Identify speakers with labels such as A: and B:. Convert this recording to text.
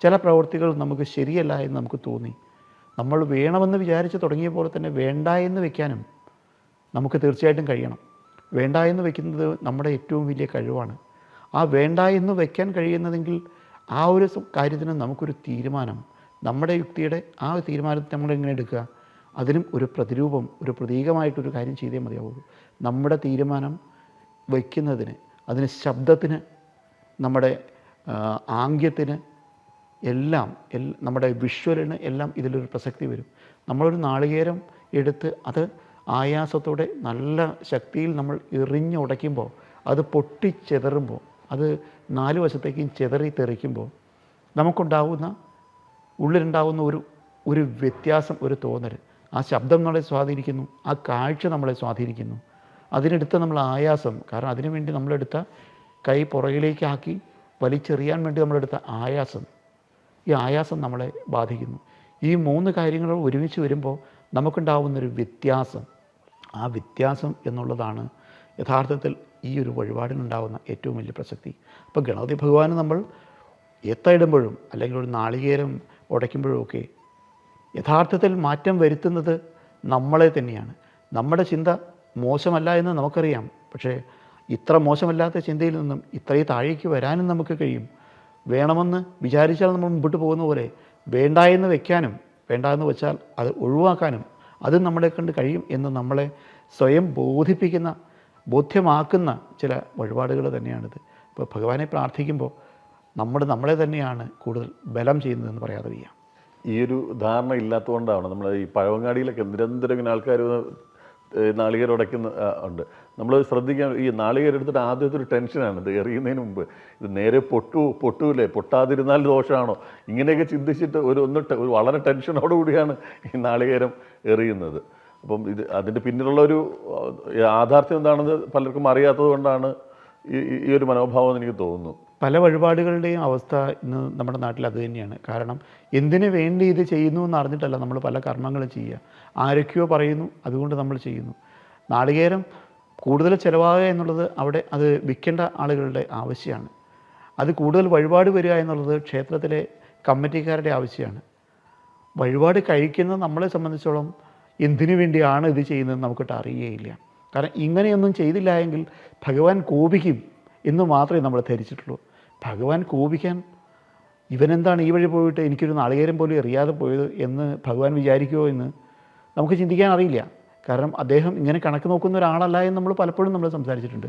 A: ചില പ്രവൃത്തികൾ നമുക്ക് ശരിയല്ല എന്ന് നമുക്ക് തോന്നി. നമ്മൾ വേണമെന്ന് വിചാരിച്ച് തുടങ്ങിയ പോലെ തന്നെ വേണ്ട എന്ന് വെക്കാനും നമുക്ക് തീർച്ചയായിട്ടും കഴിയണം. വേണ്ട എന്ന് വെക്കുന്നത് നമ്മുടെ ഏറ്റവും വലിയ കഴിവാണ്. ആ വേണ്ട എന്ന് വെക്കാൻ കഴിയുന്നതെങ്കിൽ ആ ഒരു കാര്യത്തിന് നമുക്കൊരു തീരുമാനം, നമ്മുടെ യുക്തിയുടെ ആ തീരുമാനത്തെ നമ്മളെങ്ങനെ എടുക്കുക, അതിനും ഒരു പ്രതിരൂപം, ഒരു പ്രതീകമായിട്ടൊരു കാര്യം ചെയ്തേ മതിയാവുള്ളൂ. നമ്മുടെ തീരുമാനം വയ്ക്കുന്നതിന്, അതിന് ശബ്ദത്തിന്, നമ്മുടെ ആംഗ്യത്തിന് എല്ലാം, നമ്മുടെ വിഷ്വലിന് എല്ലാം ഇതിലൊരു പ്രസക്തി വരും. നമ്മളൊരു നാളികേരം എടുത്ത് അത് ആയാസത്തോടെ നല്ല ശക്തിയിൽ നമ്മൾ എറിഞ്ഞുടയ്ക്കുമ്പോൾ, അത് പൊട്ടിച്ചെതറുമ്പോൾ, അത് 4 വശത്തേക്കും ചെതറി തെറിക്കുമ്പോൾ നമുക്കുണ്ടാവുന്ന, ഉള്ളിലുണ്ടാവുന്ന ഒരു വ്യത്യാസം, ഒരു തോന്നൽ. ആ ശബ്ദം നമ്മളെ സ്വാധീനിക്കുന്നു, ആ കാഴ്ച നമ്മളെ സ്വാധീനിക്കുന്നു, അതിനെടുത്ത നമ്മൾ ആയാസം, കാരണം അതിനുവേണ്ടി നമ്മളെടുത്ത കൈ പുറകിലേക്കാക്കി വലിച്ചെറിയാൻ വേണ്ടി നമ്മളെടുത്ത ആയാസം, ഈ ആയാസം നമ്മളെ ബാധിക്കുന്നു. ഈ 3 കാര്യങ്ങൾ ഒരുമിച്ച് വരുമ്പോൾ നമുക്കുണ്ടാവുന്നൊരു വ്യത്യാസം, ആ വ്യത്യാസം എന്നുള്ളതാണ് യഥാർത്ഥത്തിൽ ഈ ഒരു വഴിപാടിനുണ്ടാകുന്ന ഏറ്റവും വലിയ പ്രസക്തി. അപ്പോൾ ഗണപതി ഭഗവാന് നമ്മൾ എത്തയിടുമ്പോഴും അല്ലെങ്കിൽ ഒരു നാളികേരം ഉടയ്ക്കുമ്പോഴും ഒക്കെ യഥാർത്ഥത്തിൽ മാറ്റം വരുത്തുന്നത് നമ്മളെ തന്നെയാണ്. നമ്മുടെ ചിന്ത മോശമല്ല എന്ന് നമുക്കറിയാം, പക്ഷേ ഇത്ര മോശമല്ലാത്ത ചിന്തയിൽ നിന്നും ഇത്രയും താഴേക്ക് വരാനും നമുക്ക് കഴിയും. വേണമെന്ന് വിചാരിച്ചാൽ നമ്മൾ മുമ്പോട്ട് പോകുന്ന പോലെ വേണ്ട എന്ന് വെക്കാനും, വേണ്ട എന്ന് വെച്ചാൽ അത് ഒഴിവാക്കാനും അത് നമ്മളെ കൊണ്ട് കഴിയും എന്ന് നമ്മളെ സ്വയം ബോധ്യമാക്കുന്ന ചില വഴിപാടുകൾ തന്നെയാണിത്. ഇപ്പോൾ ഭഗവാനെ പ്രാർത്ഥിക്കുമ്പോൾ നമ്മളെ തന്നെയാണ് കൂടുതൽ ബലം ചെയ്യുന്നതെന്ന് പറയാതെ വയ്യ.
B: ഈ ഒരു ധാരണ ഇല്ലാത്തതുകൊണ്ടാണ് നമ്മൾ ഈ പഴവങ്ങാടിയിലൊക്കെ നിരന്തരം ഇങ്ങനെ ആൾക്കാർ നാളികേരം ഉടയ്ക്കുന്ന ഉണ്ട്. നമ്മൾ ശ്രദ്ധിക്കാൻ, ഈ നാളികേരം എടുത്തിട്ട് ആദ്യത്തെ ഒരു ടെൻഷനാണ് ഇത് എറിയുന്നതിന് മുമ്പ്. ഇത് നേരെ പൊട്ടൂലേ, പൊട്ടാതിരുന്നാൽ ദോഷമാണോ, ഇങ്ങനെയൊക്കെ ചിന്തിച്ചിട്ട് ഒരു വളരെ ടെൻഷനോടുകൂടിയാണ് ഈ നാളികേരം എറിയുന്നത്. അപ്പം അതിൻ്റെ പിന്നിലുള്ള ഒരു യാഥാർത്ഥ്യം എന്താണെന്ന് പലർക്കും അറിയാത്തത് കൊണ്ടാണ് ഈ ഒരു മനോഭാവം എനിക്ക് തോന്നുന്നു.
A: പല വഴിപാടുകളുടെയും അവസ്ഥ ഇന്ന് നമ്മുടെ നാട്ടിൽ അത് തന്നെയാണ്. കാരണം എന്തിനു വേണ്ടി ഇത് ചെയ്യുന്നു എന്ന് അറിഞ്ഞിട്ടല്ല നമ്മൾ പല കർമ്മങ്ങളും ചെയ്യുക. ആരൊക്കെയോ പറയുന്നു, അതുകൊണ്ട് നമ്മൾ ചെയ്യുന്നു. നാളികേരം കൂടുതൽ ചിലവാകുക എന്നുള്ളത് അവിടെ അത് വിൽക്കേണ്ട ആളുകളുടെ ആവശ്യമാണ്. അത് കൂടുതൽ വഴിപാട് വരിക എന്നുള്ളത് ക്ഷേത്രത്തിലെ കമ്മിറ്റിക്കാരുടെ ആവശ്യമാണ്. വഴിപാട് കഴിക്കുന്നത് നമ്മളെ സംബന്ധിച്ചോളം എന്തിനു വേണ്ടിയാണ് ഇത് ചെയ്യുന്നതെന്ന് നമുക്കിട്ട് അറിയുകയില്ല. കാരണം ഇങ്ങനെയൊന്നും ചെയ്തില്ല എങ്കിൽ ഭഗവാൻ കോപിക്കും എന്ന് മാത്രമേ നമ്മൾ ധരിച്ചിട്ടുള്ളൂ. ഭഗവാൻ കോപിക്കാൻ ഇവനെന്താണ് ഈ വഴി പോയിട്ട് എനിക്കൊരു നാളികേരം പോലും എറിയാതെ പോയത് എന്ന് ഭഗവാൻ വിചാരിക്കുമോ എന്ന് നമുക്ക് ചിന്തിക്കാൻ അറിയില്ല. കാരണം അദ്ദേഹം ഇങ്ങനെ കണക്ക് നോക്കുന്ന ഒരാളല്ല എന്ന് നമ്മൾ പലപ്പോഴും നമ്മൾ സംസാരിച്ചിട്ടുണ്ട്.